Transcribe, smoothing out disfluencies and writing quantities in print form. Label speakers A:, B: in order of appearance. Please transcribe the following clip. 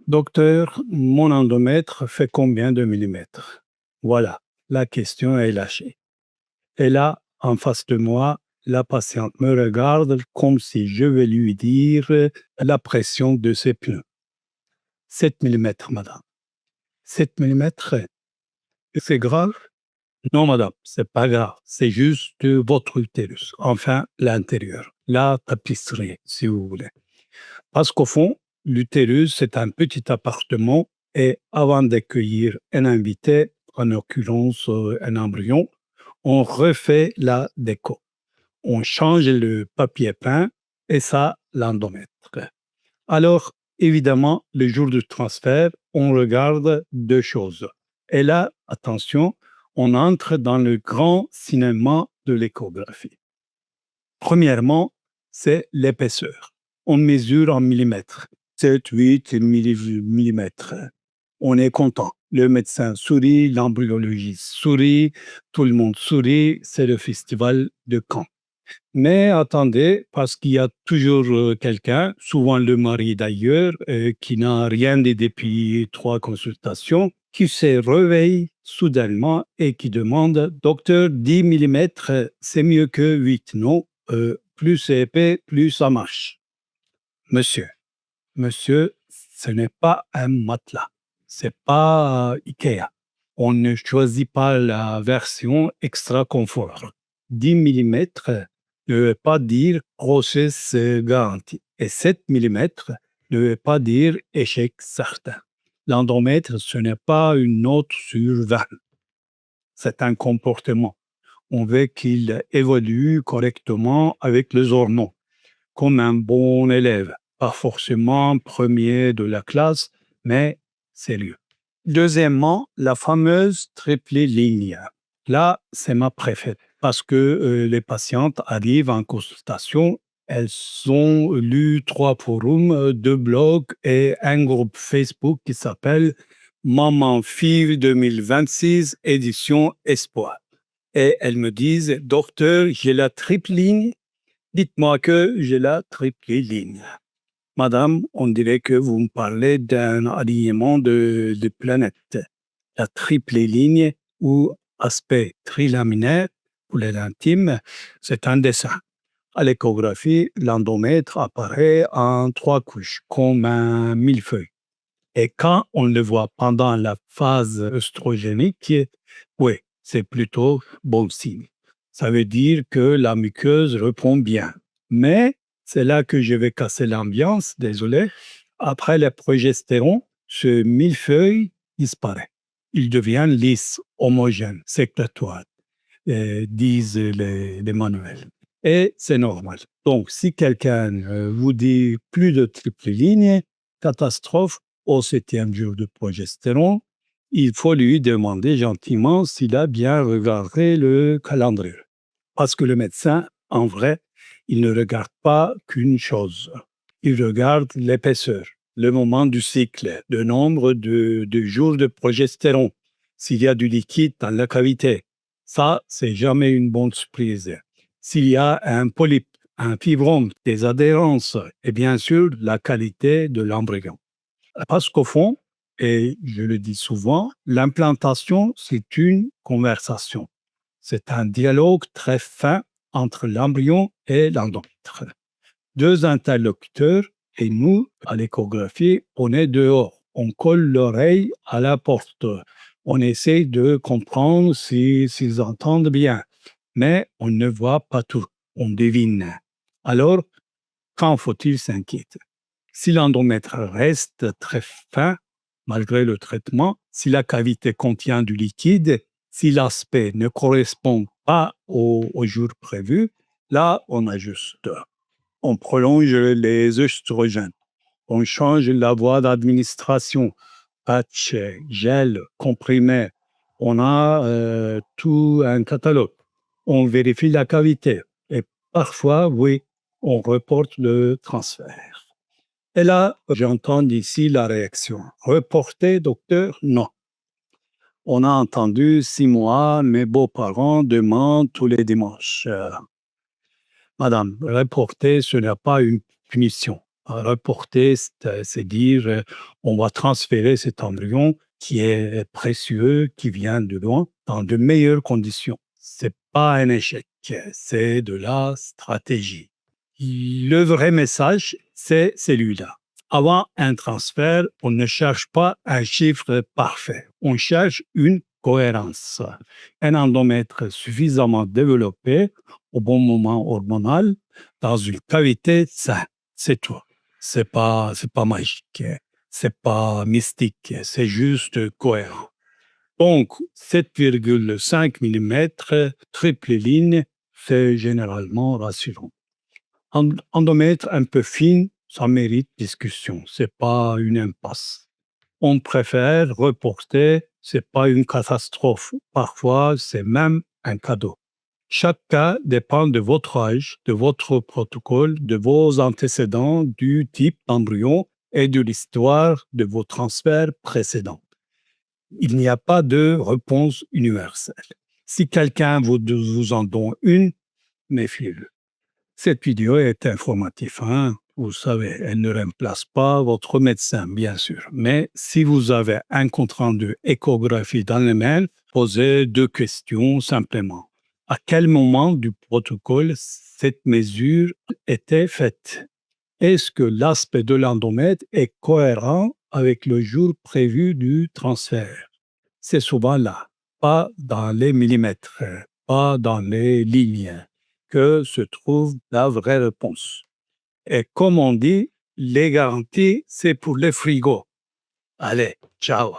A: Docteur, mon endomètre fait combien de millimètres? Voilà, la question est lâchée. Et là, en face de moi, la patiente me regarde comme si je vais lui dire la pression de ses pneus. 7 millimètres, madame. 7 millimètres, c'est grave? Non, madame, c'est pas grave. C'est juste votre utérus. Enfin, l'intérieur. La tapisserie, si vous voulez. Parce qu'au fond, l'utérus, c'est un petit appartement et avant d'accueillir un invité, en l'occurrence un embryon, on refait la déco. On change le papier peint et ça, l'endomètre. Alors, évidemment, le jour du transfert, on regarde deux choses. Et là, attention, on entre dans le grand cinéma de l'échographie. Premièrement, c'est l'épaisseur. On mesure en millimètres, 7, 8 millimètres. On est content. Le médecin sourit, l'embryologiste sourit, tout le monde sourit, c'est le festival de Caen. Mais attendez, parce qu'il y a toujours quelqu'un, souvent le mari d'ailleurs, qui n'a rien dit depuis 3 consultations, qui se réveille soudainement et qui demande: docteur, 10 millimètres, c'est mieux que 8, non? Plus c'est épais, plus ça marche. Monsieur, monsieur, ce n'est pas un matelas, c'est pas Ikea. On ne choisit pas la version extra confort. 10 millimètres ne veut pas dire grossesse garantie. Et 7 millimètres ne veut pas dire échec certain. L'endomètre, ce n'est pas une note sur 20. C'est un comportement. On veut qu'il évolue correctement avec les hormones, comme un bon élève. Pas forcément premier de la classe, mais sérieux. Deuxièmement, la fameuse triple ligne. Là, c'est ma préférée parce que les patientes arrivent en consultation, elles ont lu 3 forums, 2 blogs et un groupe Facebook qui s'appelle Maman Fille 2026 édition Espoir. Et elles me disent: docteur, j'ai la triple ligne, dites-moi que j'ai la triple ligne. Madame, on dirait que vous me parlez d'un alignement de planètes. La triple ligne ou aspect trilaminaire pour les intimes, c'est un dessin. À l'échographie, l'endomètre apparaît en 3 couches, comme un millefeuille. Et quand on le voit pendant la phase œstrogénique, oui, c'est plutôt bon signe. Ça veut dire que la muqueuse répond bien. Mais c'est là que je vais casser l'ambiance, désolé. Après le progestérone, ce millefeuille disparaît. Il devient lisse, homogène, sécrétoire, disent les manuels. Et c'est normal. Donc, si quelqu'un vous dit plus de triple ligne, catastrophe, au 7e jour de progestérone, il faut lui demander gentiment s'il a bien regardé le calendrier. Parce que le médecin, en vrai, il ne regarde pas qu'une chose. Il regarde l'épaisseur, le moment du cycle, le nombre de jours de progestérone, s'il y a du liquide dans la cavité. Ça, c'est jamais une bonne surprise. S'il y a un polype, un fibrome, des adhérences et bien sûr la qualité de l'embryon. Parce qu'au fond, et je le dis souvent, l'implantation, c'est une conversation. C'est un dialogue très fin entre l'embryon et l'endomètre. 2 interlocuteurs et nous, à l'échographie, on est dehors. On colle l'oreille à la porte. On essaie de comprendre s'ils entendent bien. Mais on ne voit pas tout. On devine. Alors, quand faut-il s'inquiéter? Si l'endomètre reste très fin, malgré le traitement, si la cavité contient du liquide, si l'aspect ne correspond pas au jour prévu, là, on ajuste. On prolonge les œstrogènes. On change la voie d'administration, patch, gel, comprimé. On a tout un catalogue. On vérifie la cavité. Et parfois, oui, on reporte le transfert. Et là, j'entends d'ici la réaction. Reporter, docteur? Non. On a entendu 6 mois, mes beaux-parents demandent tous les dimanches. Madame, reporter, ce n'est pas une punition. Reporter, c'est dire on va transférer cet embryon qui est précieux, qui vient de loin, dans de meilleures conditions. C'est pas un échec, c'est de la stratégie. Le vrai message, c'est celui-là. Avant un transfert, on ne cherche pas un chiffre parfait, on cherche une cohérence. Un endomètre suffisamment développé au bon moment hormonal dans une cavité saine, c'est tout. C'est pas magique, c'est pas mystique, c'est juste cohérent. Donc, 7,5 mm, triple ligne, c'est généralement rassurant. Endomètre un peu fine, ça mérite discussion, c'est pas une impasse. On préfère reporter, c'est pas une catastrophe. Parfois, c'est même un cadeau. Chaque cas dépend de votre âge, de votre protocole, de vos antécédents, du type d'embryon et de l'histoire de vos transferts précédents. Il n'y a pas de réponse universelle. Si quelqu'un vous en donne une, méfiez-le. Cette vidéo est informative, hein? Vous savez, elle ne remplace pas votre médecin, bien sûr. Mais si vous avez un compte-rendu échographie dans les mains, posez 2 questions simplement. À quel moment du protocole cette mesure était faite? Est-ce que l'aspect de l'endomètre est cohérent avec le jour prévu du transfert? C'est souvent là, pas dans les millimètres, pas dans les lignes, que se trouve la vraie réponse. Et comme on dit, les garanties, c'est pour les frigos. Allez, ciao!